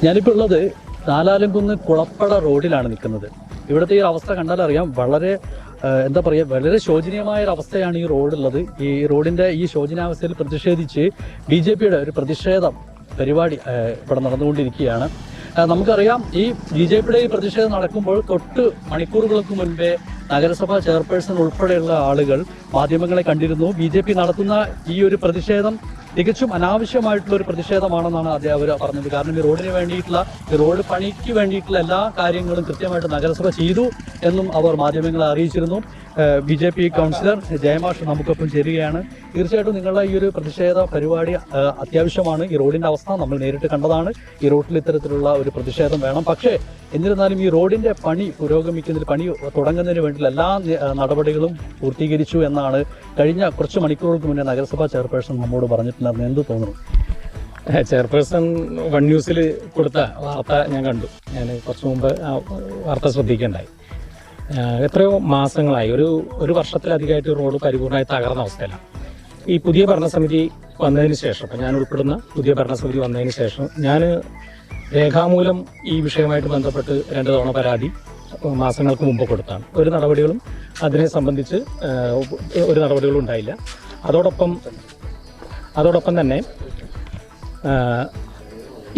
ഞാനിപ്പോൾ ഉള്ളത് നാലാലംകുന്ന് കുളപ്പട റോഡിലാണ് നിൽക്കുന്നത്. ഇവിടുത്തെ ഈ അവസ്ഥ കണ്ടാലറിയാം, വളരെ എന്താ പറയുക, വളരെ ശോചനീയമായ ഒരു അവസ്ഥയാണ് ഈ റോഡുള്ളത്. ഈ റോഡിൻ്റെ ഈ ശോചനാവസ്ഥയിൽ പ്രതിഷേധിച്ച് BJPയുടെ ഒരു പ്രതിഷേധം പരിപാടി ഇവിടെ നടന്നുകൊണ്ടിരിക്കുകയാണ്. നമുക്കറിയാം, ഈ BJPയുടെ ഈ പ്രതിഷേധം നടക്കുമ്പോൾ തൊട്ട് മണിക്കൂറുകൾക്ക് മുൻപേ നഗരസഭാ ചെയർപേഴ്സൺ ഉൾപ്പെടെയുള്ള ആളുകൾ മാധ്യമങ്ങളെ കണ്ടിരുന്നു. BJP നടത്തുന്ന ഈ ഒരു പ്രതിഷേധം തികച്ചും അനാവശ്യമായിട്ടുള്ള ഒരു പ്രതിഷേധമാണെന്നാണ് അവർ പറഞ്ഞത്. കാരണം ഈ റോഡിന് വേണ്ടിയിട്ടുള്ള, ഈ റോഡ് പണിക്ക് വേണ്ടിയിട്ടുള്ള എല്ലാ കാര്യങ്ങളും കൃത്യമായിട്ട് നഗരസഭ ചെയ്തു എന്നും അവർ മാധ്യമങ്ങളെ അറിയിച്ചിരുന്നു. BJP കൗൺസിലർ ജയമാഷ് നമുക്കൊപ്പം ചേരുകയാണ്. തീർച്ചയായിട്ടും നിങ്ങളുടെ ഈ ഒരു പ്രതിഷേധ പരിപാടി അത്യാവശ്യമാണ്. ഈ റോഡിൻ്റെ അവസ്ഥ നമ്മൾ നേരിട്ട് കണ്ടതാണ്. ഈ റോഡിൽ ഇത്തരത്തിലുള്ള ഒരു പ്രതിഷേധം വേണം. പക്ഷേ എന്നിരുന്നാലും ഈ റോഡിൻ്റെ പണി പുരോഗമിക്കുന്നതിൽ, പണി തുടങ്ങുന്നതിന് വേണ്ടിയുള്ള എല്ലാ നടപടികളും പൂർത്തീകരിച്ചു എന്നാണ് കഴിഞ്ഞ കുറച്ച് മണിക്കൂറുകൾക്ക് മുന്നേ നഗരസഭാ ചെയർപേഴ്സൺ നമ്മോട് പറഞ്ഞിട്ടുണ്ടായിരുന്നു. എന്ത് തോന്നുന്നു? ചെയർപേഴ്സൺ വൺ ന്യൂസിൽ കൊടുത്ത വാർത്ത ഞാൻ കണ്ടു. ഞാൻ കുറച്ച് മുമ്പ് ആ വാർത്ത ശ്രദ്ധിക്കേണ്ടായി. എത്രയോ മാസങ്ങളായി, ഒരു വർഷത്തിലധികമായിട്ട് റോഡ് പരിപൂർണമായി തകർന്ന അവസ്ഥയിലാണ്. ഈ പുതിയ ഭരണസമിതി വന്നതിന് ശേഷം, അപ്പം ഞാൻ ഉൾപ്പെടുന്ന പുതിയ ഭരണസമിതി വന്നതിന് ശേഷം ഞാൻ രേഖാമൂലം ഈ വിഷയവുമായിട്ട് ബന്ധപ്പെട്ട് 2 തവണ പരാതി മാസങ്ങൾക്ക് മുമ്പ് കൊടുത്താണ്. ഒരു നടപടികളും അതിനെ സംബന്ധിച്ച് ഒരു നടപടികളും ഉണ്ടായില്ല. അതോടൊപ്പം തന്നെ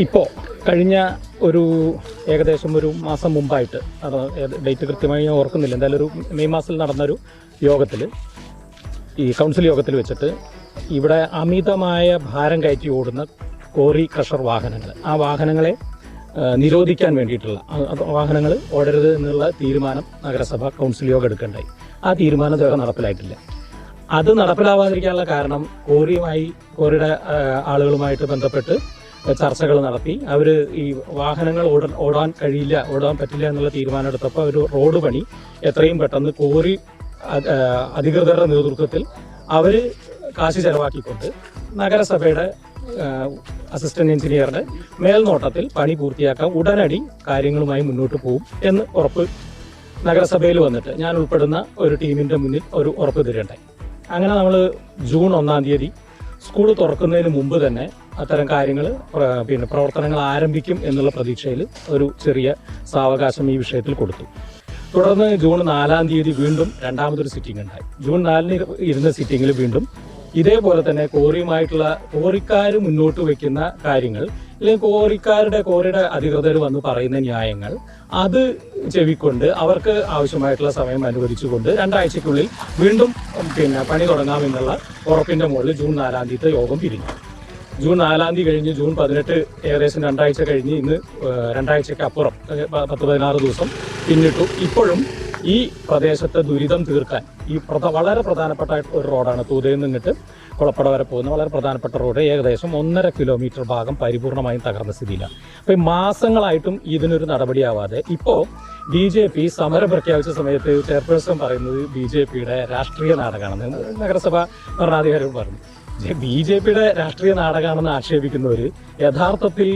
ഇപ്പോൾ കഴിഞ്ഞ ഏകദേശം ഒരു മാസം മുമ്പായിട്ട്, അത് ഡേറ്റ് കൃത്യമായി ഞാൻ ഓർക്കുന്നില്ല, എന്തായാലും ഒരു മെയ് മാസത്തിൽ നടന്നൊരു യോഗത്തിൽ, ഈ കൗൺസിൽ യോഗത്തിൽ വെച്ചിട്ട് ഇവിടെ അമിതമായ ഭാരം കയറ്റി ഓടുന്ന കോറി ക്രഷർ വാഹനങ്ങൾ, ആ വാഹനങ്ങളെ നിരോധിക്കാൻ വേണ്ടിയിട്ടുള്ള, വാഹനങ്ങൾ ഓടരുത് എന്നുള്ള തീരുമാനം നഗരസഭ കൗൺസിൽ യോഗം എടുക്കേണ്ടായി. ആ തീരുമാനം ഇതുവരെ നടപ്പിലായിട്ടില്ല. അത് നടപ്പിലാവാതിരിക്കാനുള്ള കാരണം കോറിയുടെ ആളുകളുമായിട്ട് ബന്ധപ്പെട്ട് ചർച്ചകൾ നടത്തി അവർ ഈ വാഹനങ്ങൾ ഓടാൻ പറ്റില്ല എന്നുള്ള തീരുമാനം എടുത്തപ്പോൾ ഒരു റോഡ് പണി എത്രയും പെട്ടെന്ന് കോറി അധികൃതരുടെ നേതൃത്വത്തിൽ അവർ കാശ് ചെലവാക്കിക്കൊണ്ട് നഗരസഭയുടെ അസിസ്റ്റന്റ് എഞ്ചിനീയറുടെ മേൽനോട്ടത്തിൽ പണി പൂർത്തിയാക്കാൻ ഉടനടി കാര്യങ്ങളുമായി മുന്നോട്ട് പോകും എന്ന് ഉറപ്പ് നഗരസഭയിൽ വന്നിട്ട് ഞാൻ ഉൾപ്പെടുന്ന ഒരു ടീമിന്റെ മുന്നിൽ ഒരു ഉറപ്പ് തരേണ്ടായി. അങ്ങനെ നമ്മൾ ജൂൺ 1-ാം തീയതി സ്കൂൾ തുറക്കുന്നതിന് മുമ്പ് തന്നെ അത്തരം കാര്യങ്ങൾ പ്രവർത്തനങ്ങൾ ആരംഭിക്കും എന്നുള്ള പ്രതീക്ഷയിൽ ഒരു ചെറിയ സാവകാശം ഈ വിഷയത്തിൽ കൊടുത്തു. തുടർന്ന് ജൂൺ 4-ാം തീയതി വീണ്ടും രണ്ടാമതൊരു സിറ്റിംഗ് ഉണ്ടായി. ജൂൺ 4-ന് ഇരുന്ന സിറ്റിങ്ങിൽ വീണ്ടും ഇതേപോലെ തന്നെ കോറിക്കാർ മുന്നോട്ട് വയ്ക്കുന്ന കാര്യങ്ങൾ, അല്ലെങ്കിൽ കോറിയുടെ അധികൃതർ വന്ന് പറയുന്ന ന്യായങ്ങൾ, അത് ചെവിക്കൊണ്ട് അവർക്ക് ആവശ്യമായിട്ടുള്ള സമയം അനുവദിച്ചുകൊണ്ട് 2 ആഴ്ചയ്ക്കുള്ളിൽ വീണ്ടും പണി തുടങ്ങാമെന്നുള്ള ഉറപ്പിന്റെ മുകളിൽ ജൂൺ 4-ാം തീയതി യോഗം പിരിഞ്ഞു. ജൂൺ 4-ാം തീയതി കഴിഞ്ഞ് ജൂൺ 18 ഏകദേശം 2 ആഴ്ച കഴിഞ്ഞ് ഇന്ന് 2 ആഴ്ചയ്ക്ക് അപ്പുറം 10-16 ദിവസം പിന്നിട്ടു. ഇപ്പോഴും ഈ പ്രദേശത്തെ ദുരിതം തീർക്കാൻ ഈ വളരെ പ്രധാനപ്പെട്ട ഒരു റോഡാണ്, തൂതയിൽ നിന്നിട്ട് കുളപ്പട വരെ പോകുന്ന വളരെ പ്രധാനപ്പെട്ട റോഡ് ഏകദേശം 1.5 കിലോമീറ്റർ ഭാഗം പരിപൂർണമായും തകർന്ന സ്ഥിതിയിലാണ്. അപ്പോൾ ഈ മാസങ്ങളായിട്ടും ഇതിനൊരു നടപടിയാവാതെ ഇപ്പോൾ BJP സമരം പ്രഖ്യാപിച്ച സമയത്ത് ചെയർപേഴ്സൺ പറയുന്നത് BJPയുടെ രാഷ്ട്രീയ നാടകമാണെന്ന് നഗരസഭ ഭരണാധികാരികൾ പറഞ്ഞു. BJPയുടെ രാഷ്ട്രീയ നാടകമാണെന്ന് ആക്ഷേപിക്കുന്നവർ യഥാർത്ഥത്തിൽ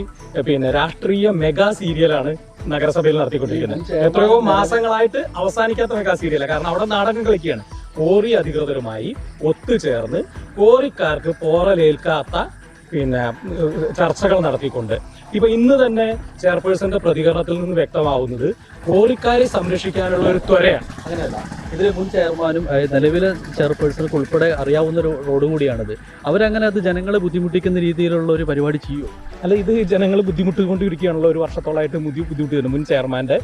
രാഷ്ട്രീയ മെഗാ സീരിയലാണ് നഗരസഭയിൽ നടത്തിക്കൊണ്ടിരിക്കുന്നത്. എത്രയോ മാസങ്ങളായിട്ട് അവസാനിക്കാത്ത മെഗാ സീരിയലാണ്. കാരണം അവിടെ നാടകം കളിക്കുകയാണ്. കോറി അധികൃതരുമായി ഒത്തുചേർന്ന് കോറിക്കാർക്ക് പോറലേൽക്കാത്ത ചർച്ചകൾ നടത്തിക്കൊണ്ട് ഇപ്പൊ ഇന്ന് തന്നെ ചെയർപേഴ്സന്റെ പ്രതികരണത്തിൽ നിന്ന് വ്യക്തമാവുന്നത് കോറിക്കാരെ സംരക്ഷിക്കാനുള്ള ഒരു ത്വരയാണ്. അങ്ങനെയല്ല, ഇതിലെ മുൻ ചെയർമാനും നിലവിലെ ചെയർപേഴ്സണർക്ക് ഉൾപ്പെടെ അറിയാവുന്ന ഒരു റോഡ് കൂടിയാണിത്. അവരങ്ങനെ അത് ജനങ്ങളെ ബുദ്ധിമുട്ടിക്കുന്ന രീതിയിലുള്ള ഒരു പരിപാടി ചെയ്യുമോ? അല്ല, ഇത് ജനങ്ങൾ ബുദ്ധിമുട്ടിക്കൊണ്ടിരിക്കുകയാണല്ലോ. ഒരു വർഷത്തോളമായിട്ട് ബുദ്ധിമുട്ടിയിരുന്നു. മുൻ ചെയർമാന്റെ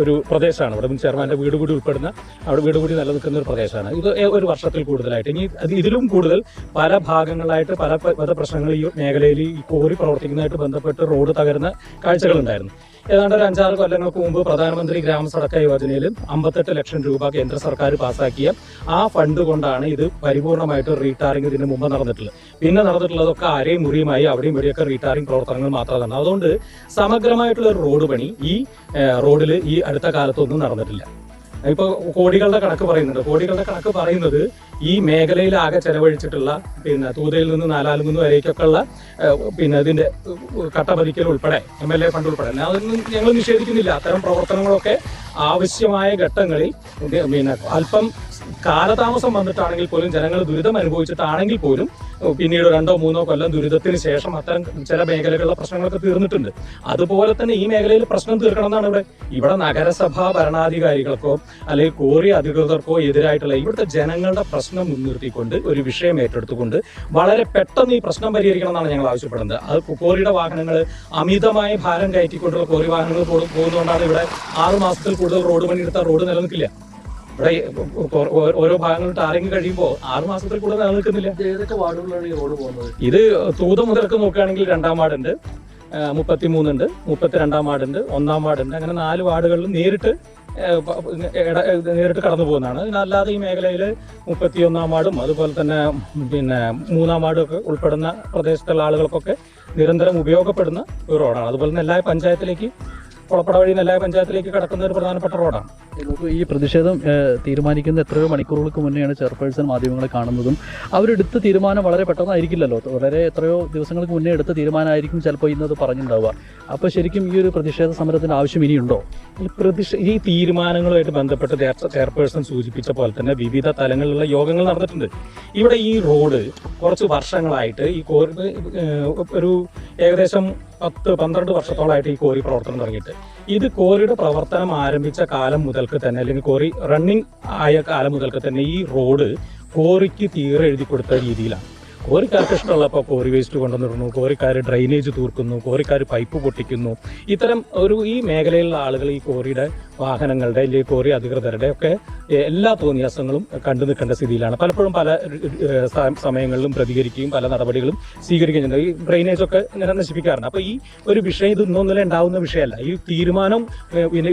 ഒരു പ്രദേശമാണ് ഇവിടെ. മുൻ ചെയർമാന്റെ വീട് കൂടി ഉൾപ്പെടുന്ന, അവിടെ വീട് കൂടി നിലനിൽക്കുന്ന ഒരു പ്രദേശമാണ് ഇത്. ഒരു വർഷത്തിൽ കൂടുതലായിട്ട്, ഇനി ഇതിലും കൂടുതൽ പല ഭാഗങ്ങളായിട്ട് പല പ്രശ്നങ്ങൾ ഈ മേഖലയിൽ ഈ കോറി പ്രവർത്തിക്കുന്നതായിട്ട് ബന്ധപ്പെട്ട് റോഡ് തകരുന്ന കാഴ്ചകളുണ്ടായിരുന്നു. ഏതാണ്ട് ഒരു 5-6 കൊല്ലങ്ങൾക്ക് മുമ്പ് പ്രധാനമന്ത്രി ഗ്രാമസടക്ക യോജനയിൽ 58 ലക്ഷം രൂപ കേന്ദ്ര സർക്കാർ പാസ്സാക്കിയ ആ ഫണ്ട് കൊണ്ടാണ് ഇത് പരിപൂർണമായിട്ട് റീടാറിംഗ് ഇതിന് മുമ്പ് നടന്നിട്ടുള്ളത്. പിന്നെ നടന്നിട്ടുള്ളതൊക്കെ അരയും മുറിയുമായി അവിടെയും ഇവിടെയൊക്കെ റീടാറിംഗ് പ്രവർത്തനങ്ങൾ മാത്രമാണ്. അതുകൊണ്ട് സമഗ്രമായിട്ടുള്ള ഒരു റോഡ് പണി ഈ റോഡിൽ ഈ അടുത്ത കാലത്തൊന്നും നടന്നിട്ടില്ല. ഇപ്പോൾ കോടികളുടെ കണക്ക് പറയുന്നത് ഈ മേഖലയിൽ ആകെ ചെലവഴിച്ചിട്ടുള്ള തൂതയിൽ നിന്ന് നാലാലുകുന്ന് വരേക്കൊക്കെ ഉള്ള ഇതിന്റെ കട്ടപതിക്കൽ ഉൾപ്പെടെ MLA ഫണ്ട് ഉൾപ്പെടെ അതൊന്നും ഞങ്ങൾ നിഷേധിക്കുന്നില്ല. അത്തരം പ്രവർത്തനങ്ങളൊക്കെ ആവശ്യമായ ഘട്ടങ്ങളിൽ അല്പം കാലതാമസം വന്നിട്ടാണെങ്കിൽ പോലും ജനങ്ങൾ ദുരിതം അനുഭവിച്ചിട്ടാണെങ്കിൽ പോലും പിന്നീട് 2-3 കൊല്ലം ദുരിതത്തിന് ശേഷം അത്തരം ചില മേഖലകളിലെ പ്രശ്നങ്ങളൊക്കെ തീർന്നിട്ടുണ്ട്. അതുപോലെ തന്നെ ഈ മേഖലയിൽ പ്രശ്നം തീർക്കണം എന്നാണ് ഇവിടെ നഗരസഭാ ഭരണാധികാരികൾക്കോ അല്ലെങ്കിൽ കോറി അധികൃതർക്കോ എതിരായിട്ടുള്ള ഇവിടുത്തെ ജനങ്ങളുടെ പ്രശ്നം മുൻനിർത്തിക്കൊണ്ട് ഒരു വിഷയം ഏറ്റെടുത്തുകൊണ്ട് വളരെ പെട്ടെന്ന് ഈ പ്രശ്നം പരിഹരിക്കണം എന്നാണ് ഞങ്ങൾ ആവശ്യപ്പെടുന്നത്. അത് കോറിയുടെ വാഹനങ്ങൾ അമിതമായ ഭാരം കയറ്റിക്കൊണ്ടുള്ള കോറി വാഹനങ്ങൾ പോകുന്നതുകൊണ്ടാണ് ഇവിടെ 6 മാസത്തിൽ കൂടുതൽ റോഡ് പണിയെടുത്ത റോഡ് നിലനിൽക്കില്ല. ഇവിടെ ഓരോ ഭാഗങ്ങൾ ടാറിങ് കഴിയുമ്പോൾ 6 മാസത്തിൽ കൂടുതൽ നിലനിൽക്കുന്നില്ല. ഏതൊക്കെ വാർഡുകളിലാണ് ഈ റോഡ് പോകുന്നത്? ഇത് തൂത മുതലൊക്കെ നോക്കുകയാണെങ്കിൽ 2-ാം വാർഡുണ്ട്, 33 ഉണ്ട്, 32-ാം വാർഡുണ്ട്, 1-ാം വാർഡുണ്ട്. അങ്ങനെ 4 വാർഡുകളിൽ നേരിട്ട് കടന്നു പോകുന്നതാണ്. അല്ലാതെ ഈ മേഖലയിൽ 31-ാം വാർഡും അതുപോലെ തന്നെ 3-ാം വാർഡും ഒക്കെ ഉൾപ്പെടുന്ന പ്രദേശത്തുള്ള ആളുകൾക്കൊക്കെ നിരന്തരം ഉപയോഗപ്പെടുന്ന ഒരു റോഡാണ്. അതുപോലെ തന്നെ എല്ലാ പഞ്ചായത്തിലേക്ക് കുളപ്പട വഴി എല്ലാ പഞ്ചായത്തിലേക്ക് കടക്കുന്ന ഒരു പ്രധാനപ്പെട്ട റോഡാണ്. നമുക്ക് ഈ പ്രതിഷേധം തീരുമാനിക്കുന്ന എത്രയോ മണിക്കൂറുകൾക്ക് മുന്നെയാണ് ചെയർപേഴ്സൺ മാധ്യമങ്ങളെ കാണുന്നതും അവരെടുത്ത തീരുമാനം വളരെ പെട്ടെന്നായിരിക്കില്ലല്ലോ, എത്രയോ ദിവസങ്ങൾക്ക് മുന്നേ എടുത്ത തീരുമാനമായിരിക്കും ചിലപ്പോൾ ഇന്നത് പറഞ്ഞിട്ടുണ്ടാവുക. അപ്പോൾ ശരിക്കും ഈ ഒരു പ്രതിഷേധ സമരത്തിൻ്റെ ആവശ്യം ഇനിയുണ്ടോ? ഈ തീരുമാനങ്ങളുമായിട്ട് ബന്ധപ്പെട്ട് ചെയർപേഴ്സൺ സൂചിപ്പിച്ച പോലെ തന്നെ വിവിധ തലങ്ങളിലുള്ള യോഗങ്ങൾ നടന്നിട്ടുണ്ട്. ഇവിടെ ഈ റോഡ് കുറച്ച് വർഷങ്ങളായിട്ട് ഈ ഒരു ഏകദേശം 10-12 വർഷത്തോളമായിട്ട് ഈ കോറി പ്രവർത്തനം തുടങ്ങിയിട്ട് ഇത് കോറിയുടെ പ്രവർത്തനം ആരംഭിച്ച കാലം മുതൽക്ക് തന്നെ അല്ലെങ്കിൽ കോറി റണ്ണിങ് ആയ കാലം മുതൽക്ക് തന്നെ ഈ റോഡ് കോറിക്ക് തീരെഴുതി കൊടുത്ത രീതിയിലാണ്. കോറിക്കാർക്ക് ഇഷ്ടമുള്ളപ്പോൾ കോറി വേസ്റ്റ് കൊണ്ടുവന്നിടുന്നു, കോറിക്കാർ ഡ്രൈനേജ് തൂർക്കുന്നു, കോറിക്കാർ പൈപ്പ് പൊട്ടിക്കുന്നു. ഇത്തരം ഈ മേഖലയിലുള്ള ആളുകൾ ഈ കോറിയുടെ വാഹനങ്ങളുടെ അല്ലെങ്കിൽ കോറി അധികൃതരുടെ ഒക്കെ എല്ലാ തോന്നിയാസങ്ങളും കണ്ടു നിൽക്കേണ്ട സ്ഥിതിയിലാണ്. പലപ്പോഴും പല സമയങ്ങളിലും പ്രതികരിക്കുകയും പല നടപടികളും സ്വീകരിക്കുകയും ചെയ്യുന്നത്. ഈ ഡ്രൈനേജൊക്കെ ഇങ്ങനെ നശിപ്പിക്കാറുണ്ട്. അപ്പോൾ ഈ ഒരു വിഷയം ഇത് ഇന്നൊന്നിലെ ഉണ്ടാവുന്ന വിഷയമല്ല. ഈ തീരുമാനം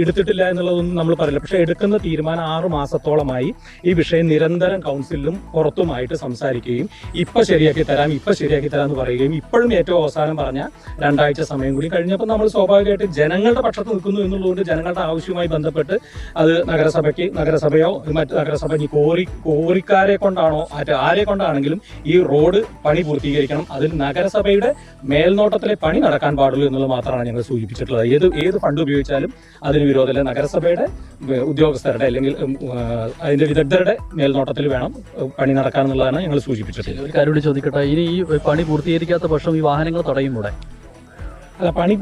എടുത്തിട്ടില്ല എന്നുള്ളതൊന്നും നമ്മൾ പറയില്ല. പക്ഷേ എടുക്കുന്ന തീരുമാനം 6 മാസത്തോളമായി ഈ വിഷയം നിരന്തരം കൗൺസിലിലും പുറത്തുമായിട്ട് സംസാരിക്കുകയും ഇപ്പം ശരിയാക്കി തരാം എന്ന് പറയുകയും ഇപ്പോഴും ഏറ്റവും അവസാനം പറഞ്ഞ 2 ആഴ്ച സമയം കൂടി കഴിഞ്ഞപ്പോൾ നമ്മൾ സ്വാഭാവികമായിട്ട് ജനങ്ങളുടെ പക്ഷത്ത് നിൽക്കുന്നു എന്നുള്ളതുകൊണ്ട് ജനങ്ങളുടെ ആവശ്യവുമായി ബന്ധപ്പെട്ട് അത് നഗരസഭയോ മറ്റ് നഗരസഭ കോറിക്കാരെ കൊണ്ടാണോ ആരെ കൊണ്ടാണെങ്കിലും ഈ റോഡ് പണി പൂർത്തീകരിക്കണം. അതിൽ നഗരസഭയുടെ മേൽനോട്ടത്തിലെ പണി നടക്കാൻ പാടുള്ളൂ എന്നുള്ളത് മാത്രമാണ് ഞങ്ങൾ സൂചിപ്പിച്ചിട്ടുള്ളത്. ഏത് ഫണ്ട് ഉപയോഗിച്ചാലും അതിന് വിരോധമില്ല. നഗരസഭയുടെ ഉദ്യോഗസ്ഥരുടെ അല്ലെങ്കിൽ അതിന്റെ വിദഗ്ധരുടെ മേൽനോട്ടത്തിൽ വേണം പണി നടക്കാൻ എന്നുള്ളതാണ് ഞങ്ങൾ സൂചിപ്പിച്ചിട്ടുള്ളത്. ഒരു കാര്യം ചോദിക്കട്ടെ, ഇനി ഈ പണി പൂർത്തീകരിക്കാത്ത പക്ഷം ഈ വാഹനങ്ങൾ തടയുമ്പോൾ അല്ല, പണി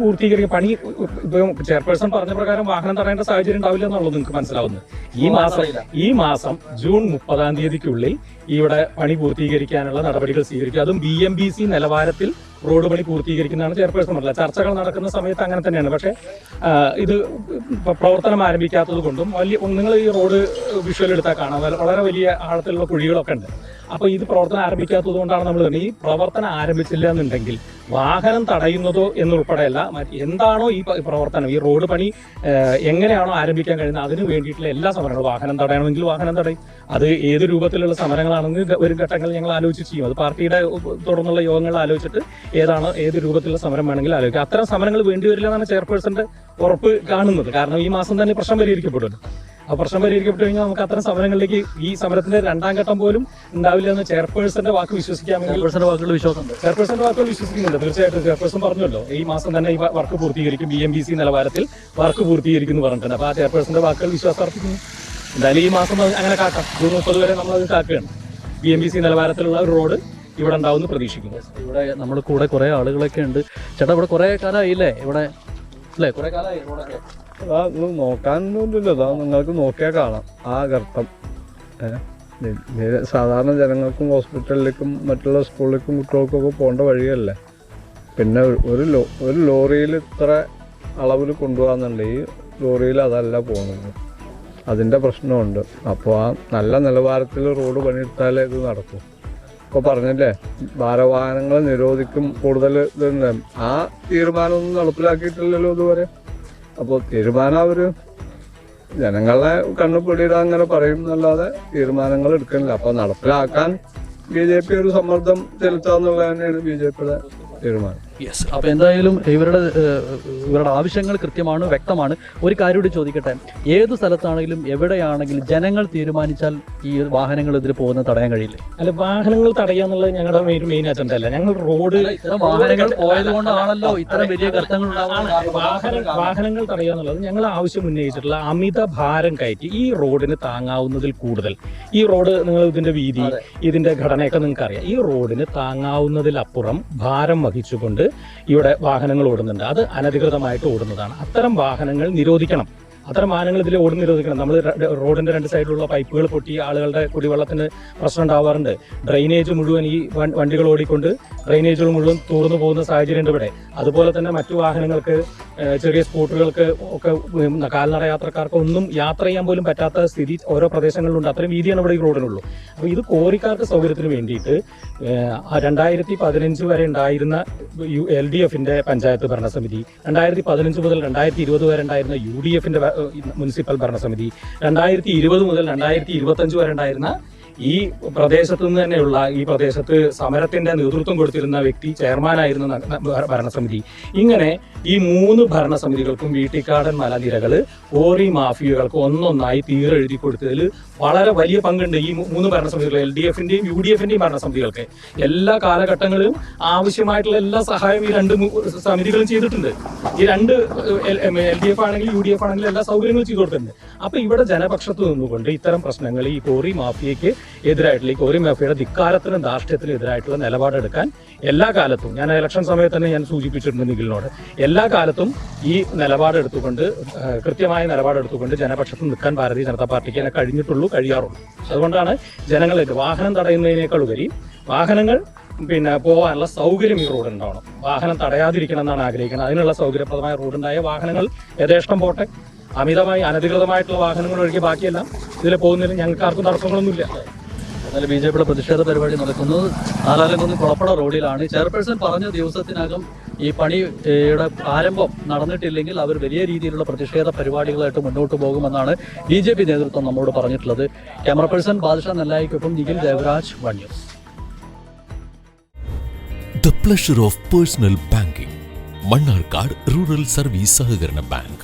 ചെയർപേഴ്സൺ പറഞ്ഞ പ്രകാരം വാഹനം തടയേണ്ട സാഹചര്യം ഉണ്ടാവില്ല എന്നുള്ളത് നിങ്ങൾക്ക് മനസ്സിലാവുന്നത്. ഈ മാസം ജൂൺ 30-ാം തീയതിക്കുള്ളിൽ ഇവിടെ പണി പൂർത്തീകരിക്കാനുള്ള നടപടികൾ സ്വീകരിക്കുക. അതും BMBC നിലവാരത്തിൽ റോഡ് പണി പൂർത്തീകരിക്കുന്നതാണ് ചെയർപേഴ്സൺ പറഞ്ഞത്. ചർച്ചകൾ നടക്കുന്ന സമയത്ത് അങ്ങനെ തന്നെയാണ്. പക്ഷേ ഇത് പ്രവർത്തനം ആരംഭിക്കാത്തത് കൊണ്ടും നിങ്ങൾ ഈ റോഡ് വിഷ്വൽ എടുത്താൽ കാണാം, വളരെ വലിയ ആഴത്തിലുള്ള കുഴികളൊക്കെ ഉണ്ട്. അപ്പോൾ ഇത് പ്രവർത്തനം ആരംഭിക്കാത്തത് കൊണ്ടാണ് നമ്മൾ ഈ പ്രവർത്തനം ആരംഭിച്ചില്ല എന്നുണ്ടെങ്കിൽ വാഹനം തടയുന്നതോ എന്നുൾപ്പെടെയല്ല, എന്താണോ ഈ പ്രവർത്തനം ഈ റോഡ് പണി എങ്ങനെയാണോ ആരംഭിക്കാൻ കഴിയുന്നത് അതിന് വേണ്ടിയിട്ടുള്ള എല്ലാ സമരങ്ങളും വാഹനം തടയണമെങ്കിൽ വാഹനം തടയും. അത് ഏത് രൂപത്തിലുള്ള സമരങ്ങളാണെങ്കിൽ ഒരു ഘട്ടങ്ങൾ ഞങ്ങൾ ആലോചിച്ച് ചെയ്യും. അത് പാർട്ടിയുടെ തുടർന്നുള്ള യോഗങ്ങൾ ആലോചിച്ചിട്ട് ഏത് രൂപത്തിലുള്ള സമരം വേണമെങ്കിലും ആലോചിക്കുക. അത്തരം സമരങ്ങൾ വേണ്ടിവരില്ല എന്നാണ് ചെയർപേഴ്സന്റെ ഉറപ്പ് കാണുന്നത്. കാരണം ഈ മാസം തന്നെ പ്രശ്നം പരിഹരിക്കപ്പെടുമല്ലോ. ആ പ്രശ്നം പരിഹരിക്കപ്പെട്ടു കഴിഞ്ഞാൽ നമുക്ക് അത്തരം സമരങ്ങളിലേക്ക് ഈ സമരത്തിന്റെ 2ാം ഘട്ടം പോലും ഉണ്ടാവില്ല എന്ന് ചെയർപേഴ്സന്റെ വാക്ക് വിശ്വസിക്കാമെങ്കിൽ ചെയർപേഴ്സന്റെ വാക്കുകൾ വിശ്വസിക്കുന്നുണ്ട്. തീർച്ചയായിട്ടും ചെയർപേഴ്സൺ പറഞ്ഞല്ലോ ഈ മാസം തന്നെ ഈ വർക്ക് പൂർത്തീകരിക്കും, BMBC നിലവാരത്തിൽ വർക്ക് പൂർത്തീകരിക്കും എന്ന് പറഞ്ഞിട്ടുണ്ട്. അപ്പോൾ ആ ചെയർപേഴ്സന്റെ വാക്കുകൾ വിശ്വാസം അർപ്പിക്കുന്നു. എന്തായാലും ഈ മാസം അങ്ങനെ കാക്കാം. ജൂൺ 30 വരെ നമ്മളത് കാക്കുകയാണ്. BMBC നിലവാരത്തിലുള്ള ഒരു റോഡ് ഇവിടെ ഉണ്ടാവുമെന്ന് പ്രതീക്ഷിക്കുന്നു. ഇവിടെ നമ്മൾ കൂടെ കുറേ ആളുകളൊക്കെ ഉണ്ട്. ചേട്ടാ, ഇവിടെ കുറേ കാലമായില്ലേ ഇവിടെ അല്ലേ? കുറേ കാലമായി റോഡൊക്കെ നോക്കാനൊന്നുമില്ലല്ലോ. നിങ്ങൾക്ക് നോക്കിയാൽ കാണാം ആ ഗർത്തം. സാധാരണ ജനങ്ങൾക്കും ഹോസ്പിറ്റലിലേക്കും മറ്റുള്ള സ്കൂളിലേക്കും കുട്ടികൾക്കൊക്കെ പോകേണ്ട വഴിയല്ലേ. പിന്നെ ഒരു ലോറിയിൽ ഇത്ര അളവിൽ കൊണ്ടുപോകാന്നുണ്ട്, ഈ ലോറിയിൽ അതല്ല പോകുന്നത്. അതിൻ്റെ പ്രശ്നമുണ്ട്. അപ്പോൾ ആ നല്ല നിലവാരത്തിൽ റോഡ് പണിയെടുത്താലേ ഇത് നടക്കും. ഇപ്പോൾ പറഞ്ഞില്ലേ, ഭാരവാഹനങ്ങൾ നിരോധിക്കും, കൂടുതൽ ഇതുണ്ട്. ആ തീരുമാനമൊന്നും നടപ്പിലാക്കിയിട്ടില്ലല്ലോ ഇതുവരെ. അപ്പോൾ തീരുമാനം അവർ ജനങ്ങളെ കണ്ണുപിടിയിടാൻ അങ്ങനെ പറയും എന്നല്ലാതെ തീരുമാനങ്ങൾ എടുക്കുന്നില്ല. അപ്പോൾ നടപ്പിലാക്കാൻ BJP ഒരു സമ്മർദ്ദം ചെലുത്താന്നുള്ളത് തന്നെയാണ് BJPയുടെ തീരുമാനം. യെസ്, അപ്പോൾ എന്തായാലും ഇവരുടെ ആവശ്യങ്ങൾ കൃത്യമാണ്, വ്യക്തമാണ്. ഒരു കാര്യം കൂടി ചോദിക്കട്ടെ, ഏത് സ്ഥലത്താണെങ്കിലും എവിടെയാണെങ്കിലും ജനങ്ങൾ തീരുമാനിച്ചാൽ ഈ വാഹനങ്ങൾ ഇതിൽ പോകുന്നത് തടയാൻ കഴിയില്ലേ? അല്ല, വാഹനങ്ങൾ തടയുക എന്നുള്ളത് ഞങ്ങളുടെ മെയിൻ അജണ്ട അല്ല. ഞങ്ങൾ റോഡ് വാഹനങ്ങൾ പോയത് കൊണ്ടാണല്ലോ ഇത്തരം വലിയ കർത്തങ്ങൾ വാഹനങ്ങൾ തടയുക എന്നുള്ളത് ഞങ്ങൾ ആവശ്യം ഉന്നയിച്ചിട്ടുള്ള അമിത ഭാരം കയറ്റി ഈ റോഡിന് താങ്ങാവുന്നതിൽ കൂടുതൽ, ഈ റോഡ് നിങ്ങൾ ഇതിന്റെ വീതി, ഇതിന്റെ ഘടനയൊക്കെ നിങ്ങൾക്ക് അറിയാം, ഈ റോഡിന് താങ്ങാവുന്നതിലപ്പുറം ഭാരം വഹിച്ചുകൊണ്ട് ഇവിടെ വാഹനങ്ങൾ ഓടുന്നുണ്ട്. അത് അനധികൃതമായിട്ട് ഓടുന്നതാണ്. അത്തരം വാഹനങ്ങൾ നിരോധിക്കണം. അത്തരം വാഹനങ്ങൾ ഇതിൽ ഓടി നിരോധിക്കണം. നമ്മൾ റോഡിന്റെ രണ്ട് സൈഡിലുള്ള പൈപ്പുകൾ പൊട്ടി ആളുകളുടെ കുടിവെള്ളത്തിന് പ്രശ്നം ഉണ്ടാവാറുണ്ട്. ഡ്രെയിനേജ് മുഴുവൻ ഈ വണ്ടികൾ ഓടിക്കൊണ്ട് ഡ്രെയിനേജുകൾ മുഴുവൻ തൂർന്നു പോകുന്ന സാഹചര്യം ഉണ്ട് ഇവിടെ. അതുപോലെ തന്നെ മറ്റു വാഹനങ്ങൾക്ക്, ചെറിയ സ്കൂട്ടറുകൾക്ക് ഒക്കെ, കാൽനട യാത്രക്കാർക്ക് ഒന്നും യാത്ര ചെയ്യാൻ പോലും പറ്റാത്ത സ്ഥിതി ഓരോ പ്രദേശങ്ങളിലുണ്ട്. അത്രയും വീതിയാണ് ഇവിടെ ഈ റോഡിനുള്ളൂ. അപ്പോൾ ഇത് കോറിക്കാർക്ക് സൗകര്യത്തിന് വേണ്ടിയിട്ട് 2015 വരെ ഉണ്ടായിരുന്ന LDFന്റെ പഞ്ചായത്ത് ഭരണസമിതി, 2015 മുതൽ 2020 വരെ ഉണ്ടായിരുന്ന UDFന്റെ മുനിസിപ്പൽ ഭരണസമിതി, 2020 മുതൽ 2025 വരെ ഉണ്ടായിരുന്ന ഈ പ്രദേശത്തു നിന്ന് തന്നെയുള്ള, ഈ പ്രദേശത്ത് സമരത്തിന്റെ നേതൃത്വം കൊടുത്തിരുന്ന വ്യക്തി ചെയർമാനായിരുന്ന ഭരണസമിതി, ഇങ്ങനെ ഈ 3 ഭരണസമിതികൾക്കും വീട്ടിക്കാടൻ മലനിരകൾ ഓറി മാഫിയകൾക്ക് ഒന്നൊന്നായി തീരെഴുതി കൊടുത്തതിൽ വളരെ വലിയ പങ്കുണ്ട്. ഈ 3 ഭരണസമിതികൾ, LDFന്റെയും UDFന്റെയും ഭരണസമിതികൾക്ക് എല്ലാ കാലഘട്ടങ്ങളിലും ആവശ്യമായിട്ടുള്ള എല്ലാ സഹായവും ഈ 2 സമിതികളും ചെയ്തിട്ടുണ്ട്. ഈ 2 LDF ആണെങ്കിലും UDF ആണെങ്കിലും എല്ലാ സൗകര്യങ്ങളും ചെയ്തു കൊടുത്തിട്ടുണ്ട്. അപ്പൊ ഇവിടെ ജനപക്ഷത്ത് നിന്നുകൊണ്ട് ഇത്തരം പ്രശ്നങ്ങൾ, ഈ കോറി മാഫിയയ്ക്ക് എതിരായിട്ടുള്ള, ഈ കോറി മാഫിയയുടെ ധിക്കാരത്തിനും ധാർഷ്ട്യത്തിനും എതിരായിട്ടുള്ള നിലപാടെടുക്കാൻ എല്ലാ കാലത്തും, ഞാൻ ഇലക്ഷൻ സമയത്ത് തന്നെ ഞാൻ സൂചിപ്പിച്ചിട്ടുണ്ട് നിഖിലിനോട്, എല്ലാ കാലത്തും ഈ നിലപാടെടുത്തുകൊണ്ട്, കൃത്യമായ നിലപാടെടുത്തുകൊണ്ട് ജനപക്ഷത്ത് നിൽക്കാൻ ഭാരതീയ ജനതാ പാർട്ടിക്ക് തന്നെ കഴിഞ്ഞിട്ടുള്ളൂ, കഴിയാറുള്ളൂ. അതുകൊണ്ടാണ് ജനങ്ങൾക്ക് വാഹനം തടയുന്നതിനേക്കാൾ ഉപരി വാഹനങ്ങൾ പോകാനുള്ള സൗകര്യം ഈ റോഡ് ഉണ്ടാവണം. വാഹനം തടയാതിരിക്കണം എന്നാണ് ആഗ്രഹിക്കുന്നത്. അതിനുള്ള സൗകര്യപ്രദമായ റോഡുണ്ടായ വാഹനങ്ങൾ യഥേഷ്ടം പോട്ടെ. അമിതമായി അനധികൃതമായിട്ടുള്ള വാഹനങ്ങൾ ഒഴികെ ബാക്കിയെല്ലാം ഇതിൽ പോകുന്നതിന് ഞങ്ങൾക്ക് ആർക്കും തടസ്സങ്ങളൊന്നുമില്ല. എന്നാൽ BJPയുടെ പ്രതിഷേധ പരിപാടി നടക്കുന്നത് ആലാലംകുന്ന് കുളപ്പട റോഡിലാണ്. ചെയർപേഴ്സൺ പറഞ്ഞ ദിവസത്തിനകം ഈ പണിയുടെ ആരംഭം നടന്നിട്ടില്ലെങ്കിൽ അവർ വലിയ രീതിയിലുള്ള പ്രതിഷേധ പരിപാടികളായിട്ട് മുന്നോട്ട് പോകുമെന്നാണ് BJP നേതൃത്വം നമ്മോട് പറഞ്ഞിട്ടുള്ളത്. ക്യാമറ പേഴ്സൺ ബാദുഷാ നെല്ലായിക്കൊപ്പം Nikhil Devaraj, one news. The pleasure of personal banking. Mannarkkad rural service സഹകരണ ബാങ്ക്.